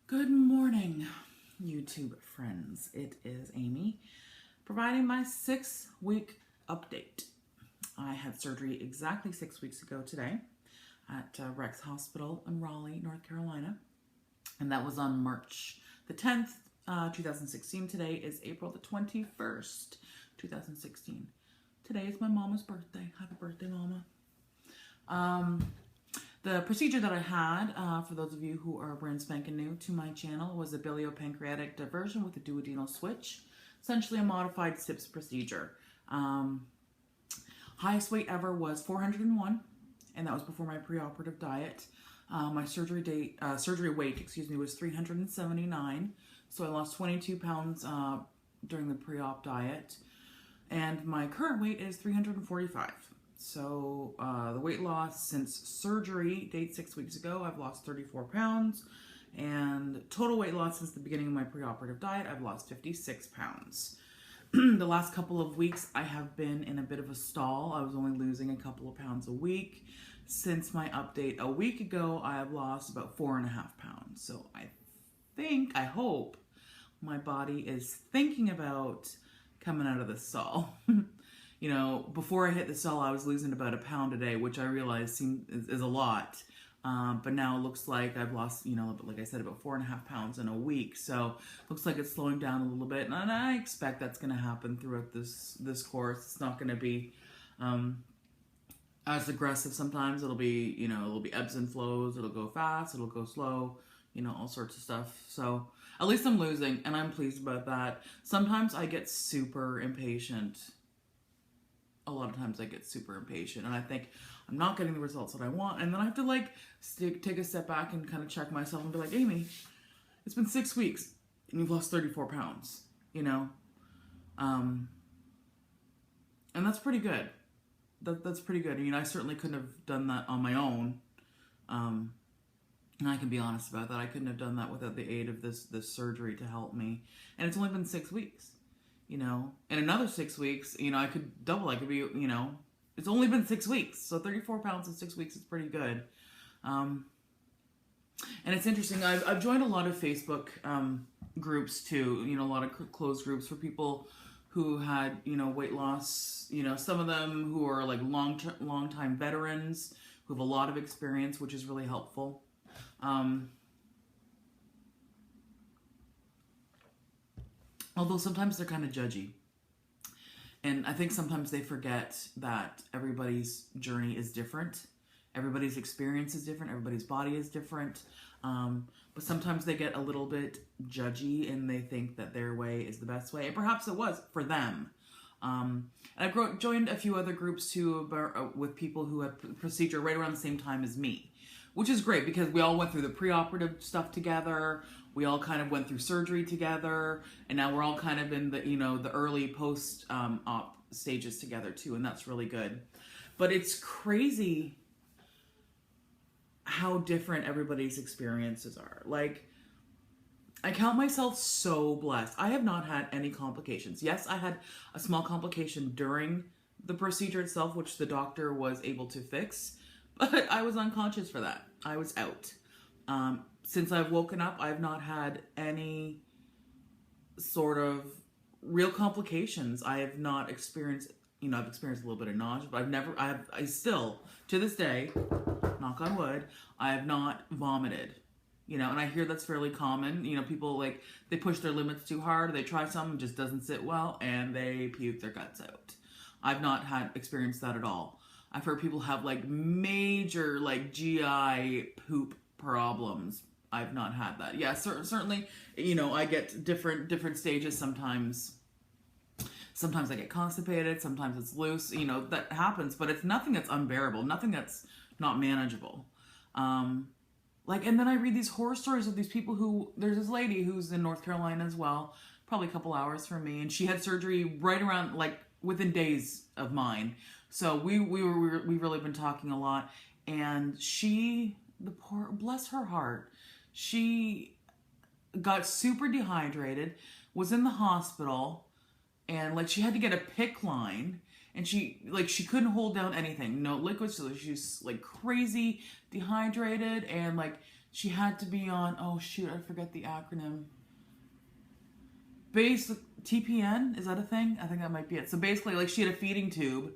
Good morning, YouTube friends. It is Amy providing my 6-week update. I had surgery exactly 6 weeks ago today at Rex Hospital in Raleigh, North Carolina. And that was on March the 10th, 2016. Today is April the 21st, 2016. Today is my mama's birthday. Happy birthday, mama. The procedure that I had, for those of you who are brand spanking new to my channel, was a biliopancreatic diversion with a duodenal switch. Essentially a modified SIPS procedure. Highest weight ever was 401, and that was before my preoperative diet. My surgery weight, was 379, so I lost 22 pounds during the pre-op diet, and my current weight is 345. So the weight loss since surgery date 6 weeks ago, I've lost 34 pounds, and total weight loss since the beginning of my preoperative diet, I've lost 56 pounds. The last couple of weeks, I have been in a bit of a stall. I was only losing a couple of pounds a week. Since my update a week ago, I have lost about 4.5 pounds. So I hope my body is thinking about coming out of the stall. You know, before I hit the stall, I was losing about a pound a day, which I realize is a lot. But now it looks like I've lost, like I said, about 4.5 pounds in a week. So looks like it's slowing down a little bit. And I expect that's going to happen throughout this course. It's not going to be as aggressive sometimes. It'll be ebbs and flows. It'll go fast. It'll go slow. All sorts of stuff. So at least I'm losing, and I'm pleased about that. Sometimes I get super impatient. A lot of times I get super impatient, and I think I'm not getting the results that I want, and then I have to take a step back and kind of check myself and be like, Amy, it's been 6 weeks and you've lost 34 pounds, and that's pretty good. That's pretty good. I certainly couldn't have done that on my own, and I can be honest about that. I couldn't have done that without the aid of this surgery to help me, and it's only been 6 weeks. In another 6 weeks, I could double. I could be, it's only been 6 weeks. So 34 pounds in 6 weeks is pretty good. And it's interesting. I've joined a lot of Facebook groups too, a lot of closed groups for people who had, weight loss, some of them who are like long time veterans who have a lot of experience, which is really helpful. Although sometimes they're kind of judgy. And I think sometimes they forget that everybody's journey is different. Everybody's experience is different. Everybody's body is different. But sometimes they get a little bit judgy and they think that their way is the best way. And perhaps it was for them. And I've joined a few other groups too with people who had procedure right around the same time as me. Which is great because we all went through the preoperative stuff together. We all kind of went through surgery together, and now we're all kind of in the the early post-op stages together too, and that's really good. But it's crazy how different everybody's experiences are. Like, I count myself so blessed. I have not had any complications. Yes, I had a small complication during the procedure itself, which the doctor was able to fix. But I was unconscious for that. I was out. Since I've woken up, I've not had any sort of real complications. I have not experienced, I've experienced a little bit of nausea, but I still, to this day, knock on wood, I have not vomited. And I hear that's fairly common. People they push their limits too hard, they try something, just doesn't sit well, and they puke their guts out. I've not experienced that at all. I've heard people have major GI poop problems. I've not had that. Yeah, certainly, I get different stages sometimes. Sometimes I get constipated, sometimes it's loose, that happens, but it's nothing that's unbearable, nothing that's not manageable. And then I read these horror stories of these people there's this lady who's in North Carolina as well, probably a couple hours from me, and she had surgery right around, within days of mine. So we've really been talking a lot, and bless her heart, she got super dehydrated, was in the hospital, and she had to get a PICC line, and she couldn't hold down anything, no liquids, so she's crazy dehydrated, and she had to be on, oh shoot, I forget the acronym. Basic TPN, is that a thing? I think that might be it. So basically, like, she had a feeding tube,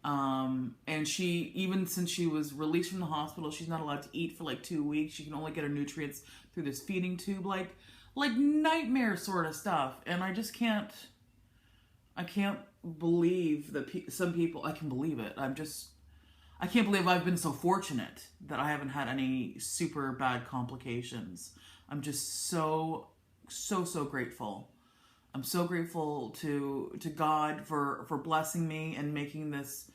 and she, even since she was released from the hospital, she's not allowed to eat for like 2 weeks. She can only get her nutrients through this feeding tube, like nightmare sort of stuff. And I just can't, I can't believe that some people, I can believe it. I can't believe I've been so fortunate that I haven't had any super bad complications. I'm just so grateful. I'm so grateful to God for blessing me and making this.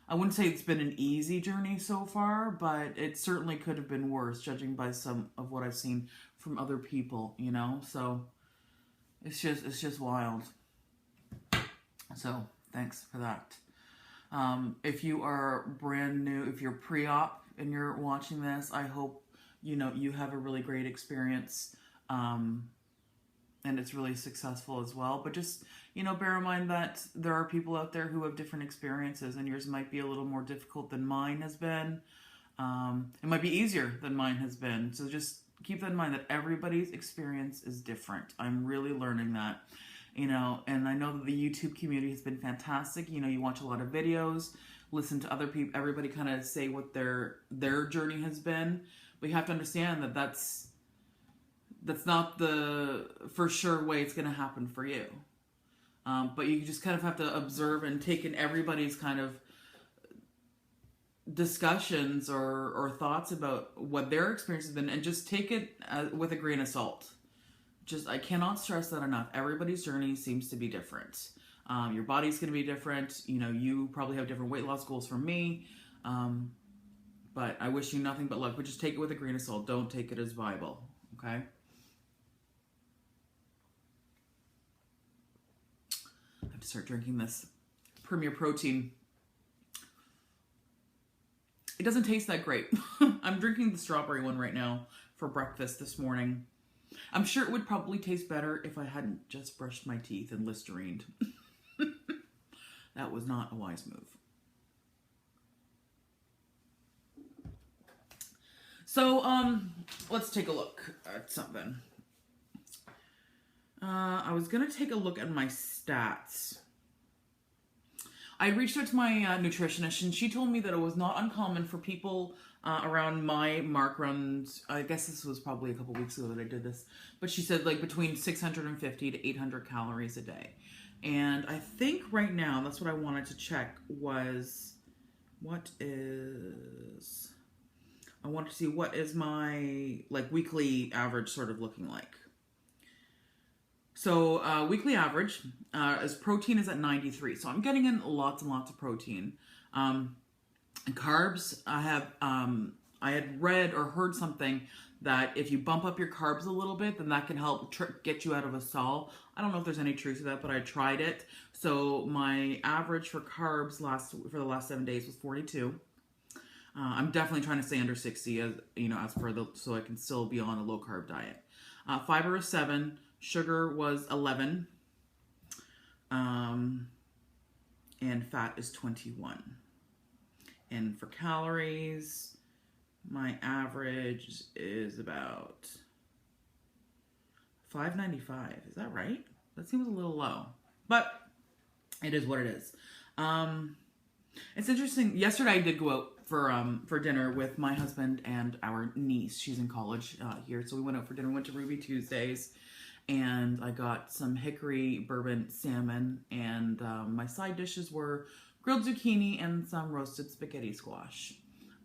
I wouldn't say it's been an easy journey so far, but it certainly could have been worse, judging by some of what I've seen from other people, you know? So it's just wild. So thanks for that. If you are brand new, if you're pre-op and you're watching this, I hope, you know, you have a really great experience. And it's really successful as well. But just, you know, bear in mind that there are people out there who have different experiences, and yours might be a little more difficult than mine has been. It might be easier than mine has been. So just keep that in mind, that everybody's experience is different. I'm really learning that, you know, and I know that the YouTube community has been fantastic. You know, you watch a lot of videos, listen to other people, everybody kind of say what their journey has been. But you have to understand that that's not the for sure way it's going to happen for you. But you just kind of have to observe and take in everybody's kind of discussions or thoughts about what their experience has been, and just take it with a grain of salt. I cannot stress that enough. Everybody's journey seems to be different. Your body's going to be different. You know, you probably have different weight loss goals from me. But I wish you nothing but luck. But just take it with a grain of salt. Don't take it as Bible. Okay? I have to start drinking this Premier Protein. It doesn't taste that great. I'm drinking the strawberry one right now for breakfast this morning. I'm sure it would probably taste better if I hadn't just brushed my teeth and Listerine'd. That was not a wise move. So, let's take a look at something. I was going to take a look at my stats. I reached out to my nutritionist, and she told me that it was not uncommon for people around my mark, around, I guess this was probably a couple weeks ago that I did this, but she said like between 650 to 800 calories a day. And I think right now, that's what I wanted to check was, I wanted to see what is my like weekly average sort of looking like. So weekly average is protein is at 93. So I'm getting in lots and lots of protein. And carbs, I had read or heard something that if you bump up your carbs a little bit, then that can help get you out of a stall. I don't know if there's any truth to that, but I tried it. So my average for carbs for the last 7 days was 42. I'm definitely trying to stay under 60, as you know, so I can still be on a low carb diet. Fiber is 7. Sugar was 11, and fat is 21. And for calories, my average is about 595. Is that right? That seems a little low, but it is what it is. It's interesting. Yesterday I did go out for dinner with my husband and our niece. She's in college here, so we went out for dinner. We went to Ruby Tuesdays. And I got some hickory bourbon salmon, and my side dishes were grilled zucchini and some roasted spaghetti squash.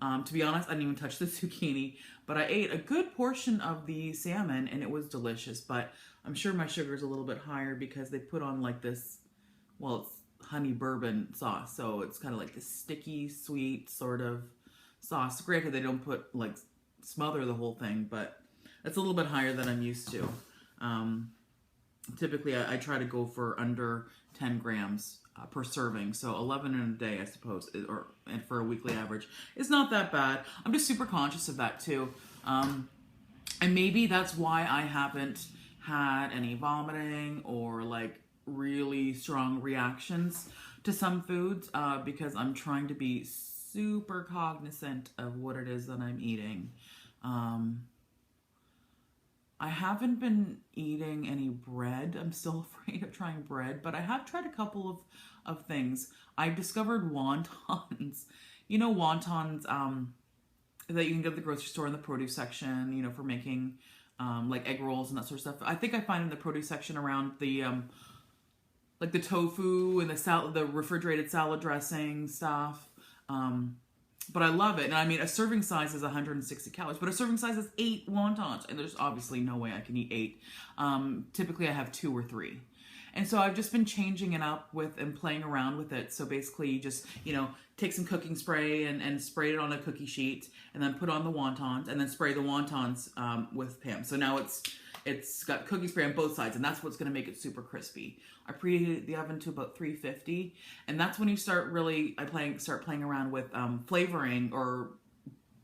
To be honest, I didn't even touch the zucchini, but I ate a good portion of the salmon, and it was delicious. But I'm sure my sugar is a little bit higher because they put on like this, well, it's honey bourbon sauce, so it's kind of like this sticky, sweet sort of sauce. Granted, they don't smother the whole thing, but it's a little bit higher than I'm used to. Typically I try to go for under 10 grams per serving, so 11 in a day, I suppose, and for a weekly average, it's not that bad. I'm just super conscious of that too, and maybe that's why I haven't had any vomiting or like really strong reactions to some foods, because I'm trying to be super cognizant of what it is that I'm eating. I haven't been eating any bread. I'm still afraid of trying bread, but I have tried a couple of things. I've discovered wontons. You know, wontons that you can get at the grocery store in the produce section, you know, for making like egg rolls and that sort of stuff. I think I find in the produce section around the like the tofu and the refrigerated salad dressing stuff. But I love it. And I mean, a serving size is 160 calories, but a serving size is 8 wontons. And there's obviously no way I can eat 8. Typically I have 2 or 3. And so I've just been changing it up with and playing around with it. So basically you just, you know, take some cooking spray and spray it on a cookie sheet and then put on the wontons and then spray the wontons with Pam. So now it's got cookie spray on both sides, and that's what's going to make it super crispy. I preheated the oven to about 350, and that's when you start really, start playing around with flavoring, or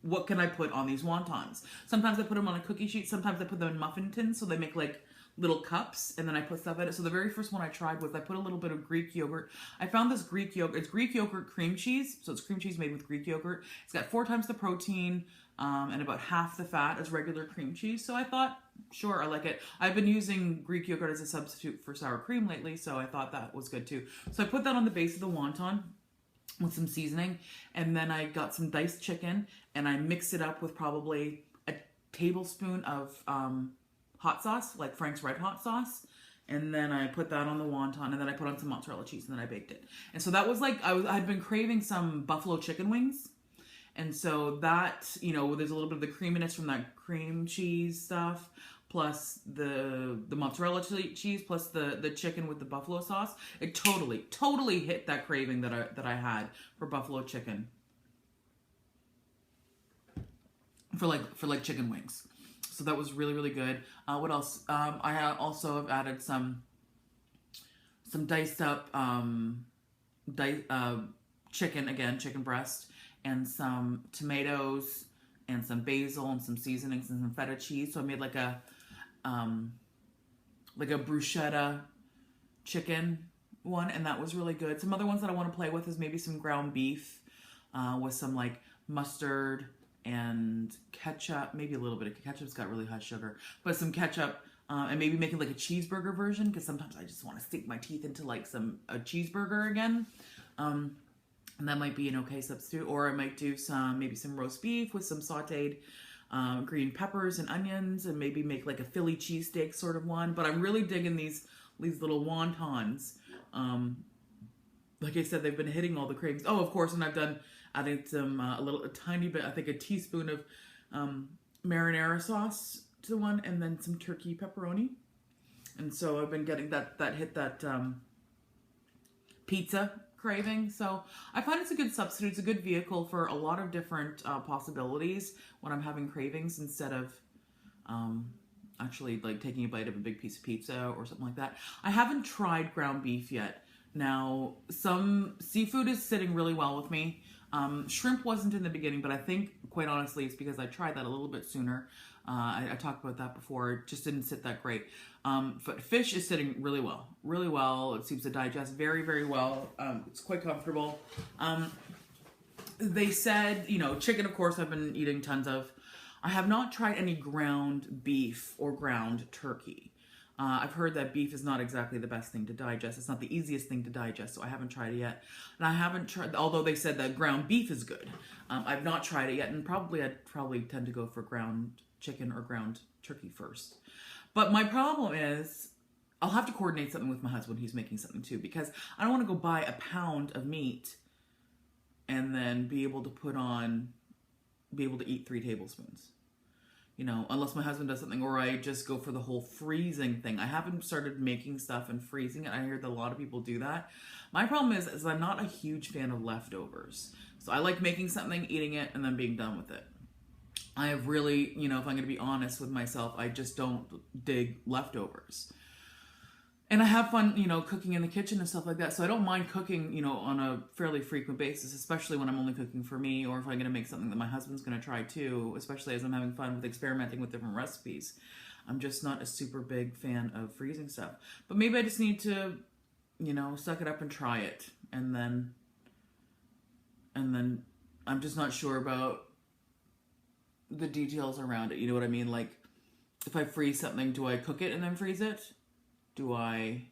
what can I put on these wontons. Sometimes I put them on a cookie sheet, sometimes I put them in muffin tins, so they make like little cups, and then I put stuff in it. So the very first one I tried was I put a little bit of Greek yogurt. I found this Greek yogurt, it's Greek yogurt cream cheese, so it's cream cheese made with Greek yogurt. It's got 4 times the protein, and about half the fat as regular cream cheese. So I thought, sure, I like it. I've been using Greek yogurt as a substitute for sour cream lately, so I thought that was good too. So I put that on the base of the wonton with some seasoning, and then I got some diced chicken, and I mixed it up with probably a tablespoon of hot sauce, like Frank's Red Hot sauce. And then I put that on the wonton, and then I put on some mozzarella cheese, and then I baked it. And so that was like, I'd been craving some buffalo chicken wings. And so that, you know, there's a little bit of the creaminess from that cream cheese stuff, plus the mozzarella cheese, plus the chicken with the buffalo sauce. It totally hit that craving that I had for buffalo chicken. For like chicken wings. So that was really good. What else? I also have added some diced up chicken breast, and some tomatoes, and some basil, and some seasonings, and some feta cheese. So I made like a bruschetta chicken one, and that was really good. Some other ones that I want to play with is maybe some ground beef with some like mustard and ketchup, maybe a little bit of ketchup's got really high sugar, but some ketchup, and maybe making like a cheeseburger version, because sometimes I just want to sink my teeth into like a cheeseburger again. And that might be an okay substitute. Or I might do maybe some roast beef with some sauteed green peppers and onions, and maybe make like a Philly cheesesteak sort of one. But I'm really digging these little wontons. Like I said, they've been hitting all the cravings. Oh, of course, and I've added some, a tiny bit, I think a teaspoon of marinara sauce to one, and then some turkey pepperoni. And so I've been getting that hit that pizza craving. So I find it's a good substitute. It's a good vehicle for a lot of different possibilities when I'm having cravings, instead of actually like taking a bite of a big piece of pizza or something like that. I haven't tried ground beef yet. Now, some seafood is sitting really well with me. Shrimp wasn't in the beginning, but I think, quite honestly, it's because I tried that a little bit sooner. I talked about that before. It just didn't sit that great. But fish is sitting really well. It seems to digest very well. It's quite comfortable. They said, you know, chicken, of course, I've been eating tons of. I have not tried any ground beef or ground turkey. I've heard that beef is not exactly the best thing to digest. It's not the easiest thing to digest, so I haven't tried it yet. And I haven't tried, although they said that ground beef is good. I've not tried it yet, and I'd probably tend to go for ground chicken or ground turkey first. But my problem is, I'll have to coordinate something with my husband. He's making something too, because I don't want to go buy a pound of meat and then be able to eat 3 tablespoons. You know, unless my husband does something, or I just go for the whole freezing thing. I haven't started making stuff and freezing it. I heard that a lot of people do that. My problem is I'm not a huge fan of leftovers. So I like making something, eating it, and then being done with it. I have really, you know, if I'm going to be honest with myself, I just don't dig leftovers. And I have fun, you know, cooking in the kitchen and stuff like that. So I don't mind cooking, you know, on a fairly frequent basis, especially when I'm only cooking for me, or if I'm going to make something that my husband's going to try too, especially as I'm having fun with experimenting with different recipes. I'm just not a super big fan of freezing stuff. But maybe I just need to, you know, suck it up and try it. And then I'm just not sure about the details around it. You know what I mean? Like, if I freeze something, do I cook it and then freeze it? Do I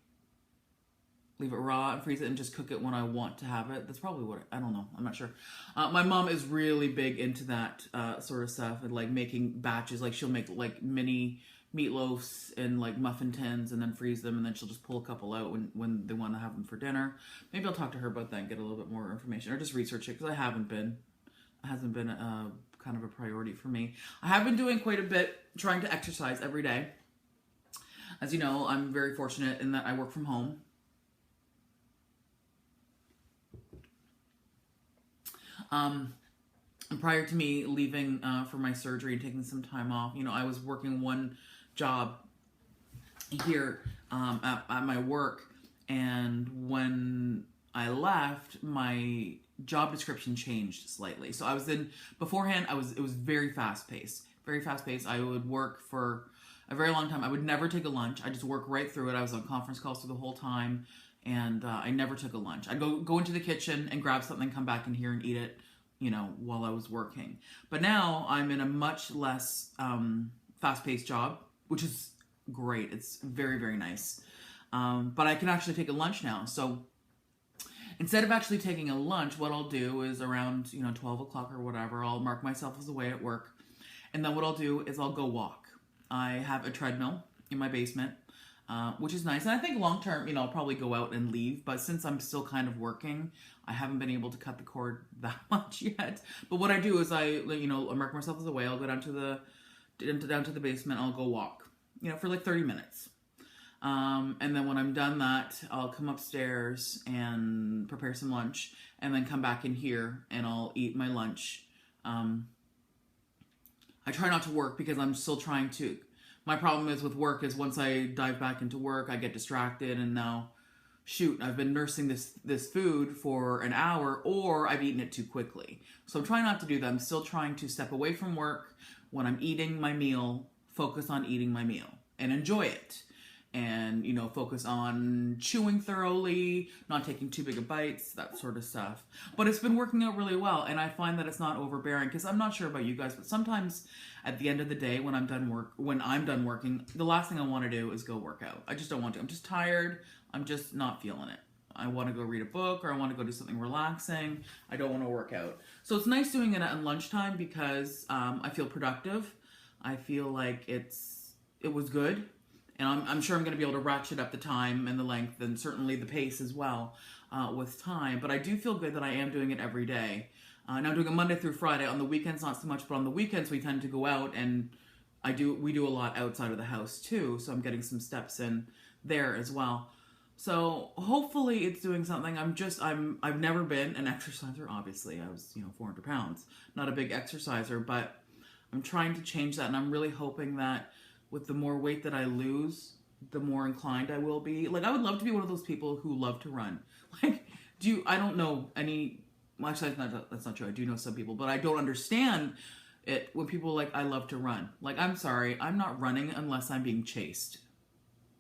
leave it raw and freeze it and just cook it when I want to have it? That's probably what, I don't know. I'm not sure. My mom is really big into that sort of stuff and like making batches. Like she'll make like mini meatloafs in like muffin tins and then freeze them, and then she'll just pull a couple out when they want to have them for dinner. Maybe I'll talk to her about that and get a little bit more information, or just research it, because it hasn't been kind of a priority for me. I have been doing quite a bit, trying to exercise every day. As you know, I'm very fortunate in that I work from home. Prior to me leaving for my surgery and taking some time off, you know, I was working one job here at my work, and when I left, my job description changed slightly. So I was beforehand, it was very fast paced. I would work for a very long time. I would never take a lunch. I just work right through it. I was on conference calls through the whole time, and I never took a lunch. I'd go into the kitchen and grab something, come back in here and eat it, you know, while I was working. But now I'm in a much less fast-paced job, which is great. It's very, very nice. But I can actually take a lunch now. So instead of actually taking a lunch, what I'll do is around, you know, 12 o'clock or whatever, I'll mark myself as away at work. And then what I'll do is I'll go walk. I have a treadmill in my basement, which is nice. And I think long term, you know, I'll probably go out and leave. But since I'm still kind of working, I haven't been able to cut the cord that much yet. But what I do is I mark myself as away. I'll go down to the basement. I'll go walk, you know, for like 30 minutes. And then when I'm done that, I'll come upstairs and prepare some lunch, and then come back in here and I'll eat my lunch. I try not to work because I'm still trying to. My problem is with work is once I dive back into work, I get distracted, and now, shoot, I've been nursing this food for an hour, or I've eaten it too quickly. So I'm trying not to do that. I'm still trying to step away from work when I'm eating my meal, focus on eating my meal and enjoy it. And, you know, focus on chewing thoroughly, not taking too big of bites, that sort of stuff. But it's been working out really well, and I find that it's not overbearing, because I'm not sure about you guys, but sometimes at the end of the day, when I'm done working, the last thing I want to do is go work out. I just don't want to. I'm just tired. I'm just not feeling it. I want to go read a book, or I want to go do something relaxing. I don't want to work out. So it's nice doing it at lunchtime, because I feel productive. I feel like it was good. And I'm sure I'm going to be able to ratchet up the time and the length, and certainly the pace as well with time. But I do feel good that I am doing it every day. Now I'm doing it Monday through Friday. On the weekends, not so much, but on the weekends we tend to go out, and we do a lot outside of the house too. So I'm getting some steps in there as well. So hopefully it's doing something. I've never been an exerciser. Obviously, I was 400 pounds, not a big exerciser, but I'm trying to change that, and I'm really hoping that with the more weight that I lose, the more inclined I will be. Like, I would love to be one of those people who love to run. Like, I don't know any, well, actually, that's not true. I do know some people, but I don't understand it when people are like, I love to run. Like, I'm sorry, I'm not running unless I'm being chased.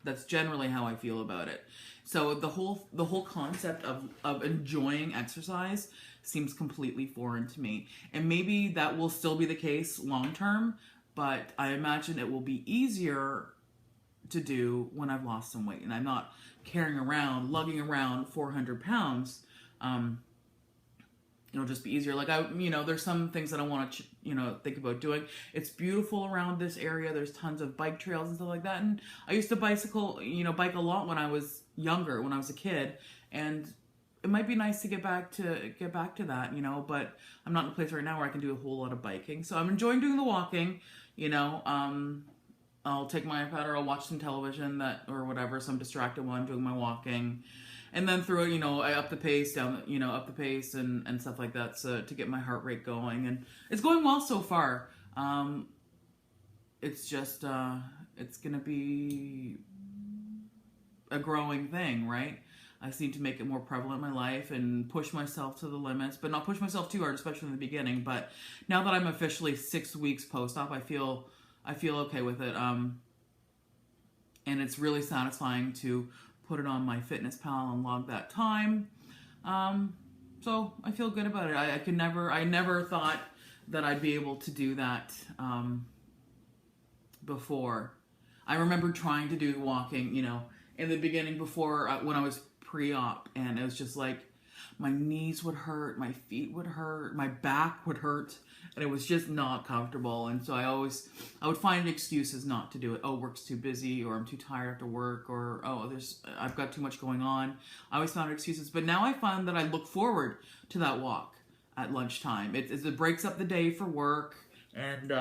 That's generally how I feel about it. So the whole concept of enjoying exercise seems completely foreign to me. And maybe that will still be the case long term, but I imagine it will be easier to do when I've lost some weight and I'm not lugging around 400 pounds. It'll just be easier. Like, there's some things that I want to, think about doing. It's beautiful around this area. There's tons of bike trails and stuff like that. And I used to bike a lot when I was younger, when I was a kid. And it might be nice to get back to that, but I'm not in a place right now where I can do a whole lot of biking. So I'm enjoying doing the walking, I'll take my iPad or I'll watch some television or whatever, so I'm distracted while I'm doing my walking. And then through it, I up the pace and stuff like that, so to get my heart rate going. And it's going well so far. It's just, it's going to be a growing thing, right? I just need to make it more prevalent in my life and push myself to the limits, but not push myself too hard, especially in the beginning. But now that I'm officially 6 weeks post-op, I feel okay with it. And it's really satisfying to put it on my Fitness Pal and log that time. So I feel good about it. I never thought that I'd be able to do that. before. I remember trying to do walking, you know, in the beginning before when I was pre-op, and it was just like my knees would hurt, my feet would hurt, my back would hurt, and it was just not comfortable. And so I would find excuses not to do it. Oh, work's too busy, or I'm too tired after work, or oh, I've got too much going on. I always found excuses, but now I find that I look forward to that walk at lunchtime. It breaks up the day for work, and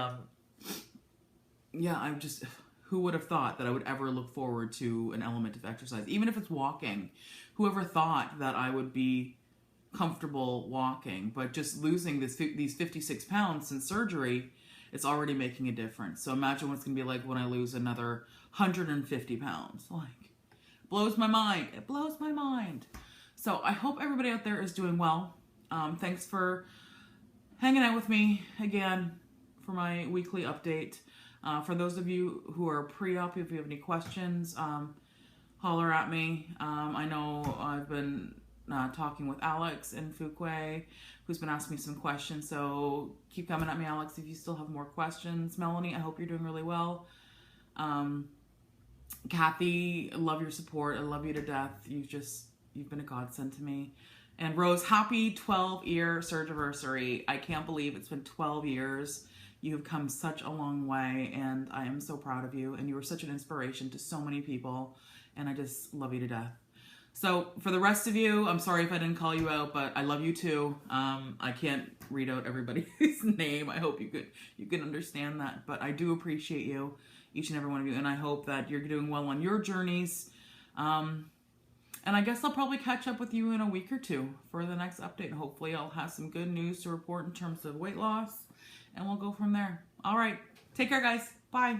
yeah, I'm just, who would have thought that I would ever look forward to an element of exercise, even if it's walking? Whoever thought that I would be comfortable walking? But just losing these 56 pounds since surgery, it's already making a difference. So imagine what it's gonna be like when I lose another 150 pounds. Like, blows my mind. It blows my mind. So I hope everybody out there is doing well. Thanks for hanging out with me again for my weekly update. For those of you who are pre-op, if you have any questions, holler at me. I know I've been talking with Alex in Fuquay, who's been asking me some questions, so keep coming at me, Alex, if you still have more questions. Melanie, I hope you're doing really well. Kathy, I love your support. I love you to death. You've been a godsend to me. And Rose, happy 12-year surgiversary. I can't believe it's been 12 years. You have come such a long way, and I am so proud of you, and you were such an inspiration to so many people, and I just love you to death. So for the rest of you, I'm sorry if I didn't call you out, but I love you too. I can't read out everybody's name. I hope you can understand that, but I do appreciate you, each and every one of you, and I hope that you're doing well on your journeys. And I guess I'll probably catch up with you in a week or two for the next update. Hopefully I'll have some good news to report in terms of weight loss, and we'll go from there. All right. Take care, guys. Bye.